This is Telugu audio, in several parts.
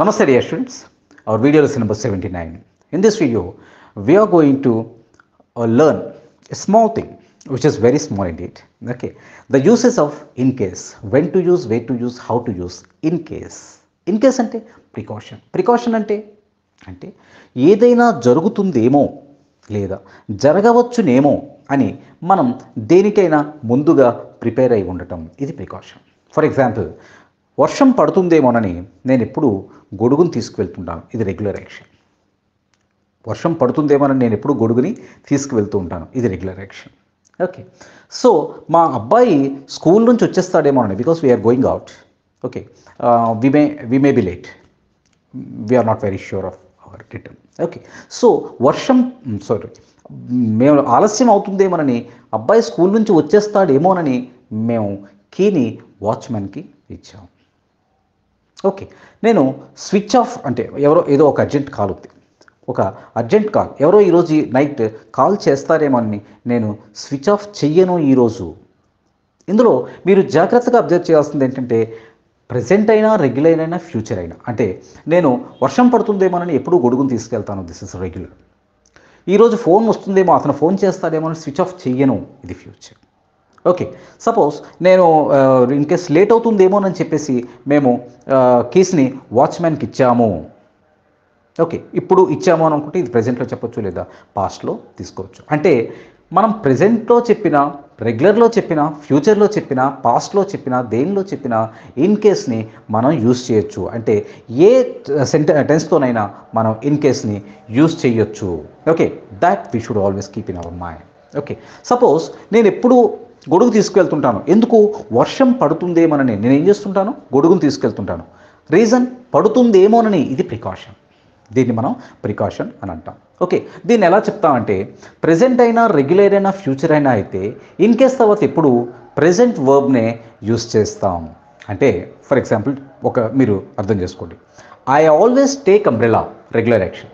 Namaste dear students, our video lesson number 79. In this video, we are going to learn a small thing, which is very small indeed. Okay, the uses of in case, when to use, where to use, how to use in case. In case ante precaution. Precaution అంటే ఏదైనా జరుగుతుందేమో లేదా జరగవచ్చునేమో అని మనం దేనికైనా ముందుగా ప్రిపేర్ అయి ఉండటం, ఇది ప్రికాషన్. ఫర్ ఎగ్జాంపుల్, వర్షం పడుతుందేమోనని నేను ఎప్పుడు గొడుగుని తీసుకువెళ్తుంటాను, ఇది రెగ్యులర్ యాక్షన్. వర్షం పడుతుందేమోనని నేను ఎప్పుడు గొడుగుని తీసుకువెళ్తూ ఉంటాను, ఇది రెగ్యులర్ యాక్షన్. ఓకే, సో మా అబ్బాయి స్కూల్ నుంచి వచ్చేస్తాడేమోనని, because we're going out. Okay, we may be late, we're not very sure of our return. Okay, so మేము ఆలస్యం అవుతుందేమోనని, అబ్బాయి స్కూల్ నుంచి వచ్చేస్తాడేమోనని మేము కీని వాచ్మెన్కి ఇచ్చాము. ఓకే, నేను స్విచ్ ఆఫ్ అంటే ఏదో ఒక అర్జెంట్ కాల్ ఉంది, ఒక అర్జెంట్ కాల్, ఎవరో ఈరోజు నైట్ కాల్ చేస్తారేమో అని నేను స్విచ్ ఆఫ్ చెయ్యను ఈరోజు. ఇందులో మీరు జాగ్రత్తగా అబ్జర్వ్ చేయాల్సింది ఏంటంటే, ప్రజెంట్ అయినా, రెగ్యులర్ అయినా, ఫ్యూచర్ అయినా. అంటే నేను వర్షం పడుతుందేమోనని ఎప్పుడూ గొడుగును తీసుకెళ్తాను, దిస్ ఇస్ రెగ్యులర్. ఈరోజు ఫోన్ వస్తుందేమో, అతను ఫోన్ చేస్తాడేమో అని స్విచ్ ఆఫ్ చెయ్యను, ఇది ఫ్యూచర్. ఓకే, సపోజ్ నేను ఇన్కేస్ లేట్ అవుతుందేమోనని చెప్పేసి మేము కీస్ని వాచ్మెన్కి ఇచ్చాము. ఓకే, ఇప్పుడు ఇచ్చాము అని అనుకుంటే ఇది ప్రజెంట్లో చెప్పొచ్చు లేదా పాస్ట్లో తీసుకోవచ్చు. అంటే మనం ప్రజెంట్లో చెప్పినా, రెగ్యులర్లో చెప్పినా, ఫ్యూచర్లో చెప్పినా, పాస్ట్లో చెప్పినా, దేనిలో చెప్పినా ఇన్ కేస్ని మనం యూజ్ చేయొచ్చు. అంటే ఏ టెన్స్తోనైనా మనం ఇన్ కేస్ని యూజ్ చేయొచ్చు. Okay, that we should always keep in our mind. Okay, suppose నేను ఎప్పుడు గొడుగు తీసుకెళ్తుంటాను, ఎందుకు? వర్షం పడుతుందేమోనని నేను ఏం చేస్తుంటాను, గొడుగును తీసుకెళ్తుంటాను. రీజన్ పడుతుందేమోనని, ఇది ప్రికాషన్. దీన్ని మనం ప్రికాషన్ అని అంటాం. ఓకే, దీన్ని ఎలా చెప్తామంటే, ప్రజెంట్ అయినా, రెగ్యులర్ అయినా, ఫ్యూచర్ అయినా అయితే ఇన్ కేస్ తర్వాత ఎప్పుడు ప్రజెంట్ వర్బ్నే యూస్ చేస్తాం. అంటే ఫర్ ఎగ్జాంపుల్, మీరు అర్థం చేసుకోండి, I always take umbrella, regular action.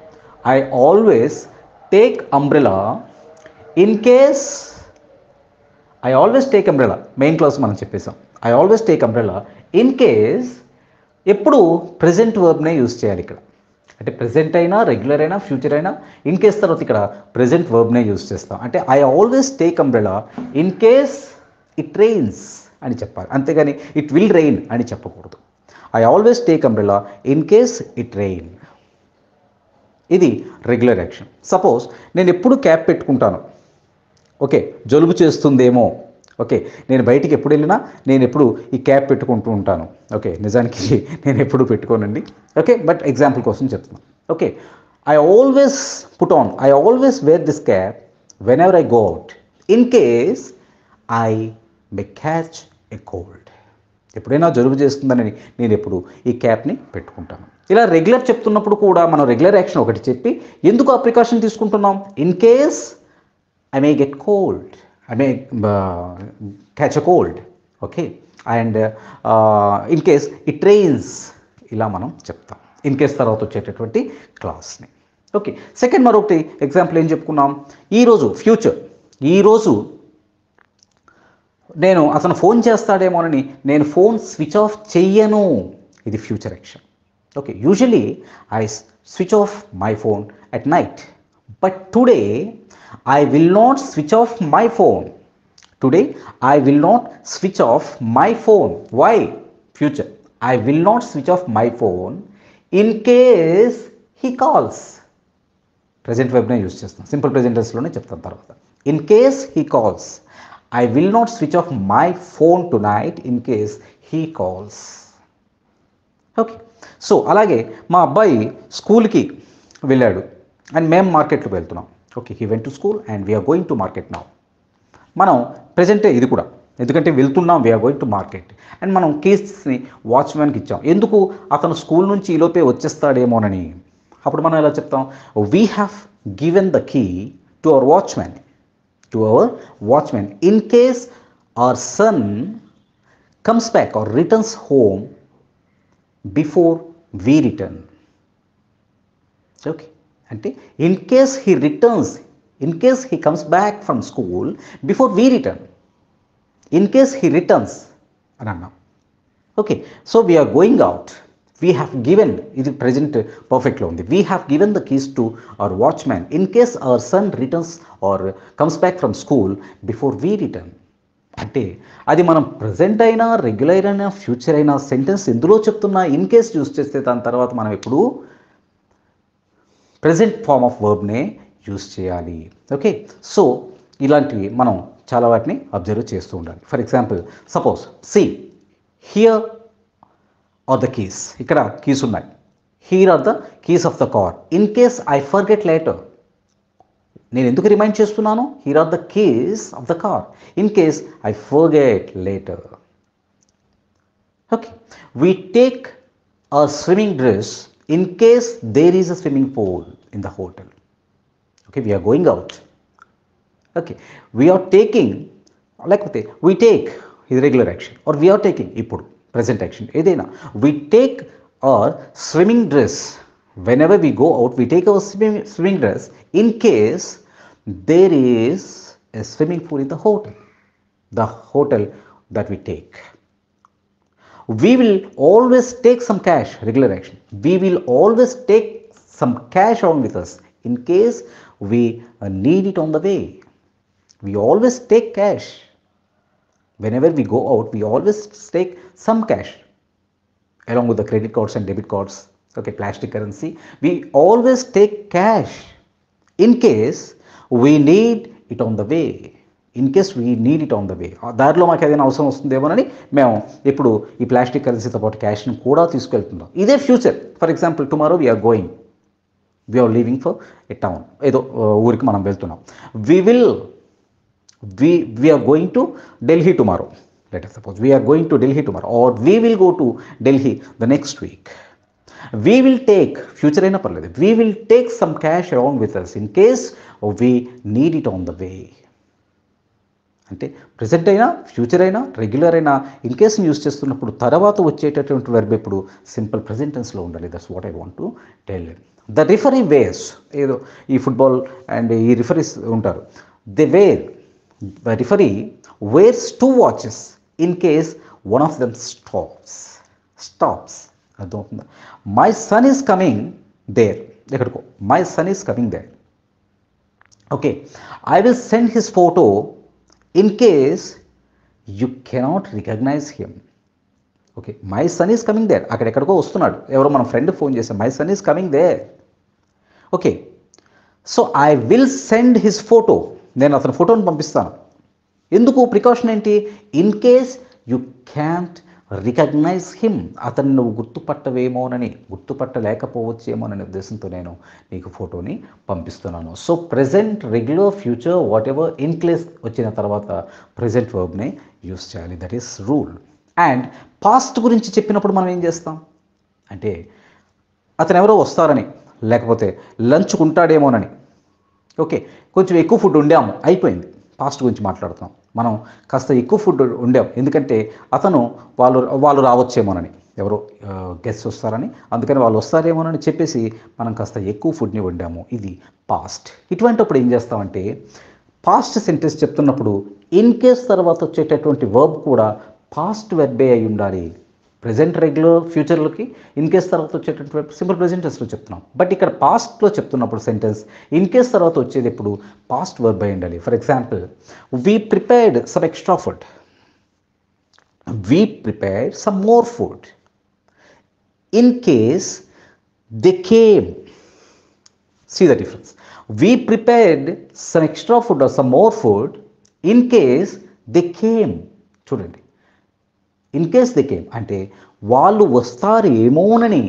I always take umbrella in case, I always take umbrella main class మనం చెప్పేసాం. I always take umbrella in case, ఎప్పుడు ప్రజెంట్ వర్బ్నే యూజ్ చేయాలి ఇక్కడ. అంటే ప్రజెంట్ అయినా, రెగ్యులర్ అయినా, ఫ్యూచర్ అయినా ఇన్ కేస్ తర్వాత ఇక్కడ ప్రజెంట్ వర్బ్నే యూజ్ చేస్తాం. అంటే I always take umbrella in case it rains అని చెప్పాలి, అంతేగాని ఇట్ విల్ రెయిన్ అని చెప్పకూడదు. I always take umbrella in case it rain, ఇది రెగ్యులర్ యాక్షన్. సపోజ్ నేను ఎప్పుడు క్యాప్ పెట్టుకుంటాను, ఓకే, జలుబు చేస్తుందేమో. ఓకే, నేను బయటికి ఎప్పుడు వెళ్ళినా నేను ఎప్పుడు ఈ క్యాప్ పెట్టుకుంటూ ఉంటాను. ఓకే, నిజానికి నేను ఎప్పుడు పెట్టుకోనండి. ఓకే, బట్ ఎగ్జాంపుల్ కోసం చెప్తున్నాను. Okay, I always put on, I always wear this cap whenever I go out in case I may catch a cold. ఎప్పుడైనా జలుబు చేస్తుందని నేను ఎప్పుడు ఈ క్యాప్ని పెట్టుకుంటాను. ఇలా రెగ్యులర్ చెప్తున్నప్పుడు కూడా మనం రెగ్యులర్ యాక్షన్ ఒకటి చెప్పి ఎందుకు ఆ ప్రికాషన్ తీసుకుంటున్నాం, in case I may get cold, I may catch a cold, okay, and in case it rains, ఇలా మనం చెప్తాం ఇన్ కేస్ తర్వాత వచ్చేటటువంటి క్లాస్ని. ఓకే, సెకండ్ మరొకటి ఎగ్జాంపుల్ ఏం చెప్పుకున్నాం, ఈరోజు ఫ్యూచర్. ఈరోజు నేను అతను ఫోన్ చేస్తాడేమోనని నేను ఫోన్ స్విచ్ ఆఫ్ చెయ్యను, ఇది future action. Okay, usually I switch off my phone at night, but today I will not switch off my phone. Today I will not switch off my phone. Why? Future. I will not switch off my phone in case he calls. Present verb ne use chestam. Simple present tense lone cheptam tarvata. In case he calls. I will not switch off my phone tonight in case he calls. Okay. So అలాగే మా అబ్బాయి స్కూల్కి వెళ్ళాడు అండ్ మేము మార్కెట్లోకి వెళ్తున్నాం. Okay, he went to school and we're going to market now. మనం ప్రజెంటే ఇది కూడా, ఎందుకంటే వెళ్తున్నాం, we're going to market. And మనం కీస్ని వాచ్మెన్కి ఇచ్చాం, ఎందుకు? అతను స్కూల్ నుంచి ఈలోపే వచ్చేస్తాడేమోనని. అప్పుడు మనం ఎలా చెప్తాం, we have given the key to our watchmen in case our son comes back or returns home before we return. Okay, అంటే in case he returns, in case he comes back from school before we return, in case he returns అని అన్నాం. Okay, so we're going out, we have given, ఇది ప్రజెంట్ పర్ఫెక్ట్లో ఉంది. We have given the keys to our watchman in case our sun returns or comes back from school before we return. అంటే అది మనం ప్రజెంట్ అయినా, రెగ్యులర్ అయినా, ఫ్యూచర్ అయినా, సెంటెన్స్ ఎందులో చెప్తున్నా ఇన్ కేస్ యూస్ చేస్తే దాని తర్వాత మనం ఎప్పుడు ప్రజెంట్ ఫార్మ్ ఆఫ్ వర్బ్నే యూస్ చేయాలి. ఓకే, సో ఇలాంటివి మనం చాలా వాటిని అబ్జర్వ్ చేస్తూ ఉండాలి. For example, suppose see here are the keys, ఇక్కడ కీస్ ఉన్నాయి. Here are the keys of the car in case I forget later. నేను ఎందుకు రిమైండ్ చేస్తున్నాను? Here are the keys of the car in case I forget later. Okay, we take a swimming dress in case there is a swimming pool in the hotel. Okay, we're going out. Okay, we're taking, లేకపోతే వీ టేక్ ఇది regular action, or we're taking ఇప్పుడు present action ఏదైనా. We take our swimming dress whenever we go out. We take our swimming dress in case there is a swimming pool in the hotel that we take. We will always take some cash, regular action. We will always take some cash on with us in case we need it on the way. We always take cash. Whenever we go out, we always take some cash along with the credit cards and debit cards. Okay, plastic currency. We always take cash in case we need it on the way. In case we need it on the way. దారిలో మాకు ఏదైనా అవసరం వస్తుందేమోనని మేము ఇప్పుడు ఈ ప్లాస్టిక్ కరెన్సీతో పాటు క్యాష్ని కూడా తీసుకెళ్తున్నాం. ఇదే future. For example, tomorrow we're going, we're leaving for a town, ఏదో ఊరికి మనం వెళ్తున్నాం. We are going to Delhi tomorrow. Let us suppose we are going to Delhi tomorrow, or we will go to Delhi the next week. We will take, future aina parledu, we will take some cash along with us in case we need it on the way. అంటే ప్రెజెంట్ అయినా, ఫ్యూచర్ అయినా, రెగ్యులర్ అయినా ఇన్ కేస్ యూస్ చేస్తున్నప్పుడు తర్వాత వచ్చేటటువంటి వెర్బ్ ఎప్పుడు సింపుల్ ప్రెజెంట్ టెన్స్లో ఉండాలి. That's what I want to tell. The referee wears, ఏదో ఈ ఫుట్బాల్ అండ్ ఈ రిఫరీస్ ఉంటారు, they wear, the referee wears 2 watches in case one of them stops. అర్థమవుతుందా? My son is coming there, ఎక్కడికో my son is coming there. Okay, I will send his photo in case you cannot recognise him. Okay, my son is coming there, అక్కడెక్కడికో వస్తున్నాడు, ఎవరో మన ఫ్రెండ్ ఫోన్ చేశాం, my son is coming there. Okay, so I will send his photo, నేను అతని ఫోటోని పంపిస్తాను. ఎందుకు? ప్రికాషన్ ఏంటి? In case you can't recognise him, అతన్ని నువ్వు గుర్తుపట్టవేమోనని, గుర్తుపట్టలేకపోవచ్చేమోననే ఉద్దేశంతో నేను నీకు ఫోటోని పంపిస్తున్నాను. So present, regular, future, what ever in case వచ్చిన తర్వాత ప్రెజెంట్ వర్బ్ని యూస్ చేయాలి. That is rule. And past గురించి చెప్పినప్పుడు మనం ఏం చేస్తాం అంటే, అతను ఎవరో వస్తారని, లేకపోతే లంచ్కు ఉంటాడేమోనని. ఓకే, కొంచెం ఎక్కువ ఫుడ్ వండాము, అయిపోయింది, పాస్ట్ గురించి మాట్లాడుతాం. మనం కాస్త ఎక్కువ ఫుడ్ వండాం, ఎందుకంటే అతను వాళ్ళు రావచ్చేమోనని, ఎవరో గెస్ట్ వస్తారని, అందుకని వాళ్ళు వస్తారేమోనని చెప్పేసి మనం కాస్త ఎక్కువ ఫుడ్ని వండాము. ఇది పాస్ట్. ఇటువంటిప్పుడు ఏం చేస్తామంటే, పాస్ట్ సెంటెన్స్ చెప్తున్నప్పుడు ఇన్ కేస్ తర్వాత వచ్చేటటువంటి వర్బ్ కూడా పాస్ట్ వెర్బే అయి ఉండాలి. ప్రెజెంట్, రెగ్యులర్, ఫ్యూచర్లకి ఇన్ కేస్ తర్వాత వచ్చేటటువంటి సింపుల్ ప్రెజెంట్ టెన్స్లో చెప్తున్నాం. బట్ ఇక్కడ పాస్ట్లో చెప్తున్నప్పుడు సెంటెన్స్ ఇన్ కేస్ తర్వాత వచ్చేది ఎప్పుడు పాస్ట్ వర్బ్ అయి ఉండాలి. For example, we prepared some extra food, we prepared some more food in case they came. See the difference. We prepared some extra food or some more food in case they came. చూడండి, ఇన్ కేస్ దే కేమ్ అంటే వాళ్ళు వస్తారేమోనని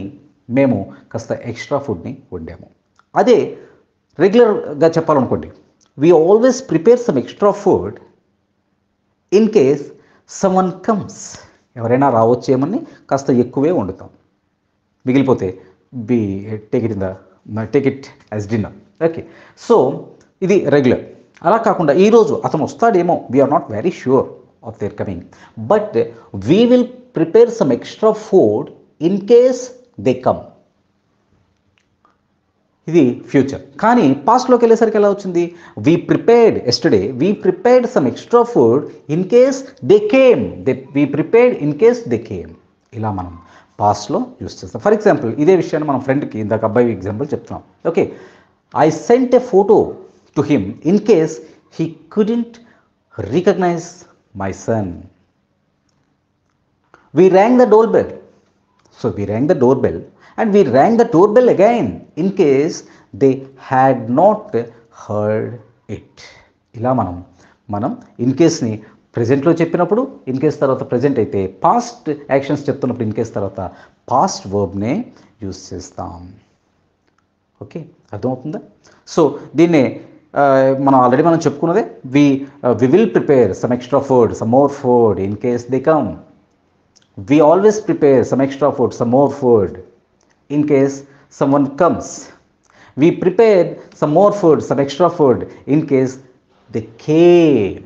మేము కాస్త ఎక్స్ట్రా ఫుడ్ని వండాము. అదే రెగ్యులర్గా చెప్పాలనుకోండి, we always prepare some extra food in case someone comes. ఎవరైనా రావచ్చేమని కాస్త ఎక్కువే వండుతాం, మిగిలిపోతే we take it as dinner. Okay, so ఇది రెగ్యులర్. అలా కాకుండా ఈరోజు అతను వస్తాడేమో, we're not very sure of their coming, but we will prepare some extra food in case they come. ఇది ఫ్యూచర్. కానీ పాస్ట్లోకి వెళ్ళేసరికి ఎలా వచ్చింది? We prepared yesterday, we prepared some extra food in case they came, we prepared in case they came. ఇలా మనం పాస్ట్లో యూస్ చేస్తాం. ఫర్ ఎగ్జాంపుల్ ఇదే విషయాన్ని మనం ఫ్రెండ్కి ఇందాక అబ్బాయి ఎగ్జాంపుల్ చెప్తున్నాం. Okay, I sent a photo to him in case he couldn't recognise my son. We rang the doorbell. So we rang the doorbell and we rang the doorbell again in case they had not heard it. ఇలా మనం ఇన్ కేస్ని ప్రెజెంట్లో చెప్పినప్పుడు ఇన్ కేస్ తర్వాత ప్రెజెంట్ అయితే పాస్ట్ యాక్షన్స్ చెప్తున్నప్పుడు ఇన్ కేస్ తర్వాత పాస్ట్ వర్బ్నే యూస్ చేస్తాం. ఓకే, అర్థమవుతుందా? సో దీన్నే మనం చెప్పుకున్నదే we will prepare some extra food, some more food in case they come. We always prepare some extra food, some more food in case someone comes. We prepared some more food, some extra food in case they came.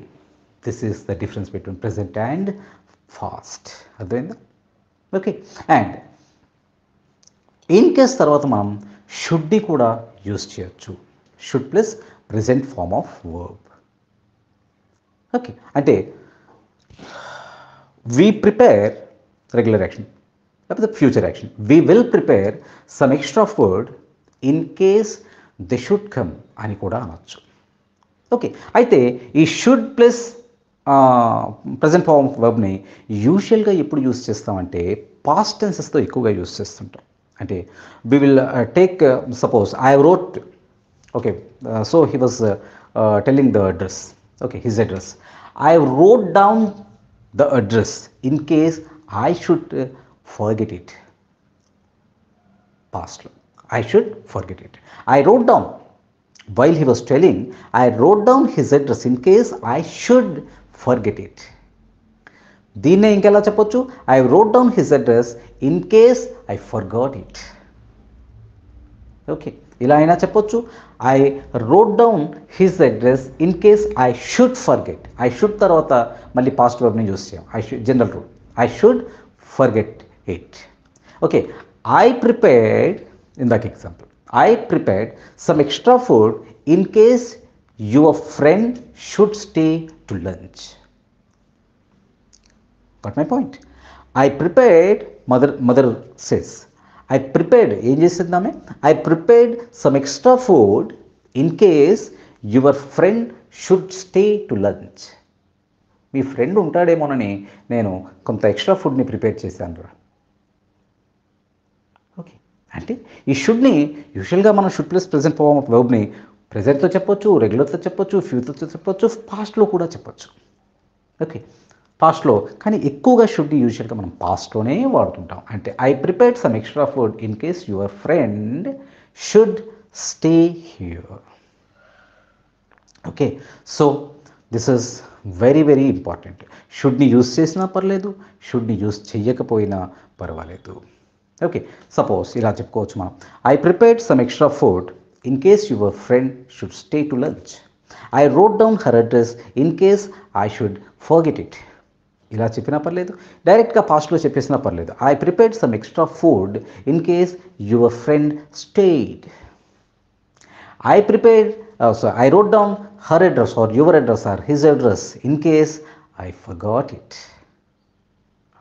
This is the difference between present and past. అర్థమైందా? ఓకే, అండ్ ఇన్ కేస్ తర్వాత మనం షుడ్ని కూడా యూస్ చేయొచ్చు. Should plus present form of verb. Okay, అంటే we prepare రెగ్యులర్ యాక్షన్ లేకపోతే future action. We will prepare some extra food in case they should come అని కూడా అనొచ్చు. ఓకే, అయితే ఈ should plus present form of వర్బ్ని యూజువల్గా ఎప్పుడు యూస్ చేస్తామంటే పాస్ట్ టెన్సెస్తో ఎక్కువగా యూస్ చేస్తుంటాం. అంటే we will take suppose I wrote, okay, so he was telling the address, okay, his address. I wrote down the address in case I should forget it. Past. I should forget it. I wrote down. While he was telling, I wrote down his address in case I should forget it. దీన్నే ఇంకెలా చెప్పొచ్చు? I wrote down his address in case I forgot it. Okay, ఇలా అయినా చెప్పొచ్చు. I wrote down his address in case I should forget. I should తర్వాత మళ్ళీ పాస్ట్ వర్బ్ని యూస్ చేయం. I should, general rule, I should forget it. Okay, I prepared, in that example, I prepared some extra food in case your friend should stay to lunch. Got my point? I prepared, mother says, I prepared, ఏం చేసింది ఆమె? I prepared some extra food in case your friend should stay to lunch. మీ ఫ్రెండ్ ఉంటాడేమోనని నేను కొంత ఎక్స్ట్రా ఫుడ్ని ప్రిపేర్ చేశాను రా. ఓకే, అంటే ఈ షుడ్ని యూజువల్గా మనం should plus present form of వర్బ్ని ప్రెజెంట్తో చెప్పొచ్చు, రెగ్యులర్తో చెప్పొచ్చు, ఫ్యూచర్తో చెప్పొచ్చు, పాస్ట్లో కూడా చెప్పొచ్చు. ఓకే, పాస్ట్లో, కానీ ఎక్కువగా షుడ్ని యూజువల్గా మనం పాస్ట్లోనే వాడుతుంటాం. అంటే I prepared some extra food in case your friend should stay here. Okay, so this is very very important. షుడ్ని యూస్ చేసినా పర్లేదు, షుడ్ని యూస్ చెయ్యకపోయినా పర్వాలేదు. ఓకే, సపోజ్ ఇలా చెప్పుకోవచ్చు మనం, I prepared some extra food in case your friend should stay to lunch. I wrote down her address in case I should forget it. ఇలా చెప్పినా పర్లేదు, డైరెక్ట్గా పాస్ట్లో చెప్పేసినా పర్లేదు. I prepared some extra food in case your friend stayed. I prepared, I wrote down her address or your address or his address in case I forgot it.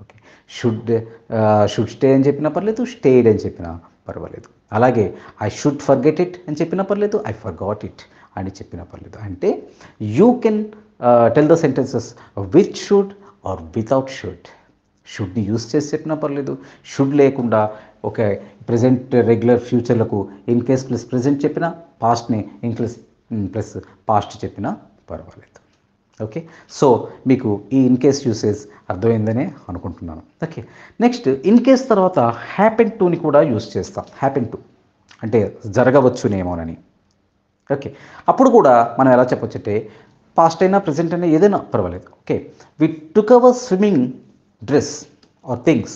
Okay, should stay అని చెప్పినా పర్లేదు, stayed అని చెప్పినా పర్వాలేదు. అలాగే I should forget it అని చెప్పినా పర్లేదు, I forgot it అని చెప్పినా పర్లేదు. అంటే you can tell the sentences with should or without should. షుడ్ని యూస్ చేసి చెప్పినా పర్లేదు, షుడ్ లేకుండా ఒక ప్రెజెంట్ రెగ్యులర్ ఫ్యూచర్లకు ఇన్ కేస్ ప్లస్ ప్రెజెంట్ చెప్పినా, పాస్ట్ని ఇన్ కేస్ ప్లస్ పాస్ట్ చెప్పినా పర్వాలేదు. ఓకే, సో మీకు ఈ ఇన్ కేస్ యూసేజ్ అర్థమైందనే అనుకుంటున్నాను. ఓకే, నెక్స్ట్ ఇన్ కేస్ తర్వాత హ్యాపెన్ టుని కూడా యూస్ చేస్తాం. హ్యాపెన్ టు అంటే జరగవచ్చునేమోనని. ఓకే, అప్పుడు కూడా మనం ఎలా చెప్పొచ్చు అంటే పాస్ట్ అయినా ప్రెజెంట్ అయినా ఏదైనా పర్వాలేదు. Okay, we took our swimming dress or things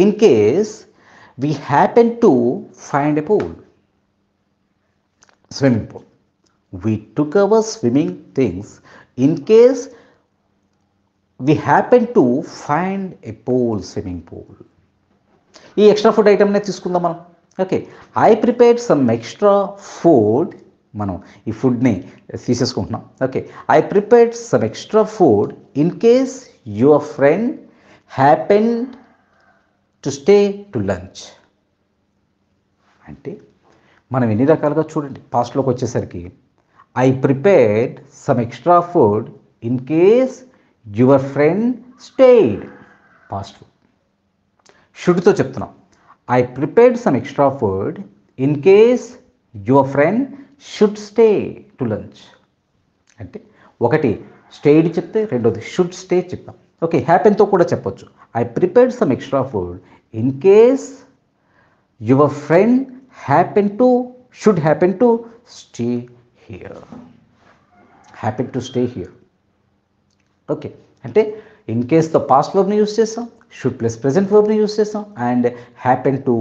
in case we happen to find a pool. Swimming pool. We took our swimming things in case we happen to find a pool, swimming pool. ఈ ఎక్స్ట్రా ఫుడ్ ఐటమ్నే తీసుకుందాం మనం. Okay, I prepared some extra food, మనం ఈ ఫుడ్ని తీసేసుకుంటున్నాం. Okay, I prepared some extra food in case your friend happened to stay to lunch. అంటే మనం ఎన్ని రకాలుగా చూడండి, పాస్ట్లోకి వచ్చేసరికి I prepared some extra food in case your friend stayed. Past. షుడ్తో చెప్తున్నాం, I prepared some extra food in case your friend should stay to lunch. అంటే ఒకటి స్టేడ్ చెప్తే, రెండోది షుడ్ స్టే చెప్తాం. ఓకే, హ్యాపెన్తో కూడా చెప్పొచ్చు, I prepared some extra food in case your friend should happen to stay here. Happen to stay here. Okay, అంటే ఇన్ కేస్తో పాస్ట్ వర్బ్ని యూస్ చేస్తాం, షుడ్ ప్లస్ ప్రజెంట్ వర్బ్ని యూస్ చేస్తాం, అండ్ హ్యాపెన్ టు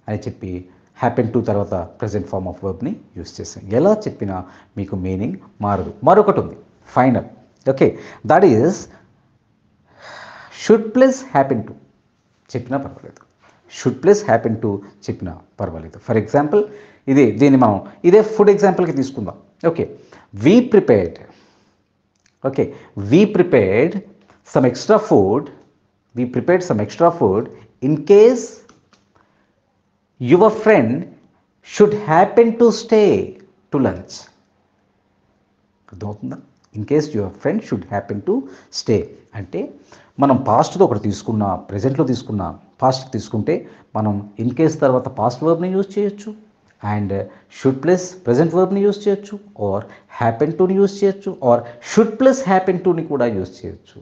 అని చెప్పి హ్యాపెన్ టు తర్వాత ప్రజెంట్ ఫార్మ్ ఆఫ్ వర్బ్ని యూస్ చేస్తాం. ఎలా చెప్పినా మీకు మీనింగ్ మారదు. మరొకటి ఉంది final. Okay, that is should plus happen to చెప్పినా పర్వాలేదు, షుడ్ ప్లస్ హ్యాపెన్ టు చెప్పినా పర్వాలేదు. ఫర్ ఎగ్జాంపుల్ దీన్ని మనం ఇదే ఫుడ్ ఎగ్జాంపుల్కి తీసుకుందాం. Okay, we prepared some extra food in case your friend should happen to stay to lunch. అర్థమవుతుందా? In case your friend should happen to stay అంటే మనం పాస్ట్తో ఒకటి తీసుకున్నా, ప్రజెంట్లో తీసుకున్నా, పాస్ట్ తీసుకుంటే మనం ఇన్ కేస్ తర్వాత పాస్ట్ వర్బ్ని యూజ్ చేయొచ్చు, అండ్ షుడ్ ప్లస్ ప్రజెంట్ వర్బ్ని యూజ్ చేయొచ్చు, ఆర్ హ్యాపెన్ టుని యూజ్ చేయొచ్చు, ఆర్ షుడ్ ప్లస్ హ్యాపెన్ టుని కూడా యూజ్ చేయొచ్చు.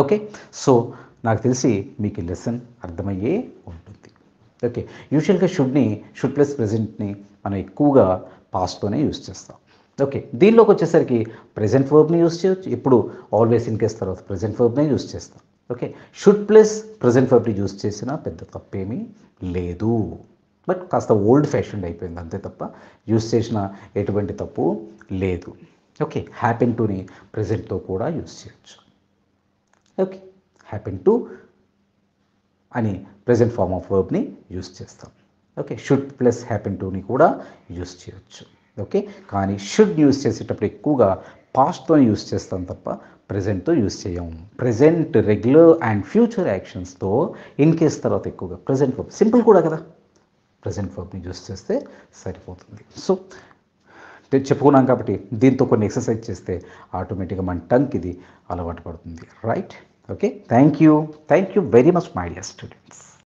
ఓకే, సో నాకు తెలిసి మీకు ఈ లెసన్ అర్థమయ్యే ఉంటుంది. ఓకే, యూజువల్గా షుడ్ ప్లస్ ప్రజెంట్ని మనం ఎక్కువగా పాస్ట్తోనే యూజ్ చేస్తాం. ఓకే, దీనిలోకి వచ్చేసరికి ప్రజెంట్ వర్బ్ని యూజ్ చేయొచ్చు, ఇప్పుడు ఆల్వేస్ ఇన్ కేస్ తర్వాత ప్రజెంట్ వర్బ్నే యూజ్ చేస్తాం. ఓకే, షుడ్ ప్లస్ ప్రజెంట్ వర్బ్ని యూజ్ చేసినా పెద్ద తప్పేమీ లేదు, బట్ కాస్త ఓల్డ్ ఫ్యాషన్డ్ అయిపోయింది అంతే తప్ప యూజ్ చేసిన ఎటువంటి తప్పు లేదు. ఓకే, హ్యాపెన్ టుని ప్రజెంట్తో కూడా యూజ్ చేయొచ్చు. ఓకే, హ్యాపెన్ టు అని ప్రజెంట్ ఫార్మ్ ఆఫ్ వర్బ్ని యూజ్ చేస్తాం. ఓకే, షుడ్ ప్లస్ హ్యాపెన్ టుని కూడా యూజ్ చేయొచ్చు. ఓకే, కానీ షుడ్ యూజ్ చేసేటప్పుడు ఎక్కువగా పాస్ట్తో యూజ్ చేస్తాం తప్ప ప్రజెంట్తో యూజ్ చేయం. ప్రజెంట్, రెగ్యులర్ అండ్ ఫ్యూచర్ యాక్షన్స్తో ఇన్ కేస్ తర్వాత ఎక్కువగా ప్రజెంట్ వర్బ్, సింపుల్ కూడా కదా, ప్రజెంట్ వర్బ్ని యూజ్ చేస్తే సరిపోతుంది. సో చెప్పుకున్నాం కాబట్టి దీంతో కొన్ని ఎక్సర్సైజ్ చేస్తే ఆటోమేటిక్గా మన టంగ్కి ఇది అలవాటు పడుతుంది. Right? Okay, thank you very much my dear students.